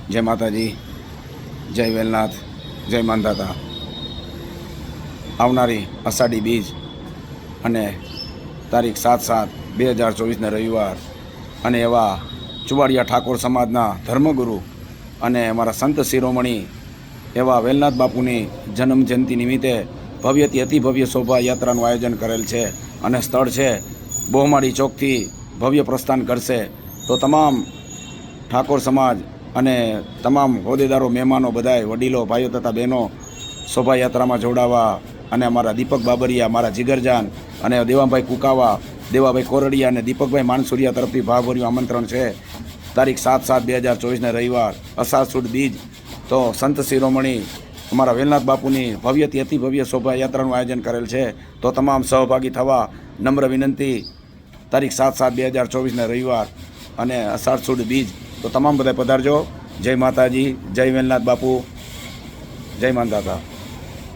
જય માતાજી, જય વેલનાથ, જય માંધાતા. આવનારી અષાઢી બીજ અને તારીખ 7/7/2024 રવિવાર અને એવા ચુવાડિયા ઠાકોર સમાજના ધર્મગુરુ અને અમારા સંત શિરોમણી એવા વેલનાથ બાપુની જન્મ જયંતિ નિમિત્તે ભવ્યથી અતિભવ્ય શોભાયાત્રાનું આયોજન કરેલ છે અને સ્થળ છે બોહમાળી ચોકથી ભવ્ય પ્રસ્થાન કરશે. તો તમામ ઠાકોર સમાજ અને તમામ હોદ્દેદારો, મહેમાનો, બધાય વડીલો, ભાઈઓ તથા બહેનો શોભાયાત્રામાં જોડાવા અને અમારા દીપક બાબરિયા, મારા જીગરજાન અને દેવાભાઈ કુકાવા, દેવાભાઈ કોરડિયા અને દીપકભાઈ માનસુરિયા તરફથી ભાવભર્યું આમંત્રણ છે. તારીખ 7/7/2024 રવિવાર, અષાઢ સુદ બીજ. તો સંત શિરોમણી અમારા વેલનાથ બાપુની ભવ્યથી અતિભવ્ય શોભાયાત્રાનું આયોજન કરેલ છે. તો તમામ સહભાગી થવા નમ્ર વિનંતી. તારીખ 7/7/2024 રવિવાર અને અષાઢ સુદ બીજ. તો તમામ બધા પધારજો. જય માતાજી, જય વેલનાથ બાપુ, જય માંધાતા.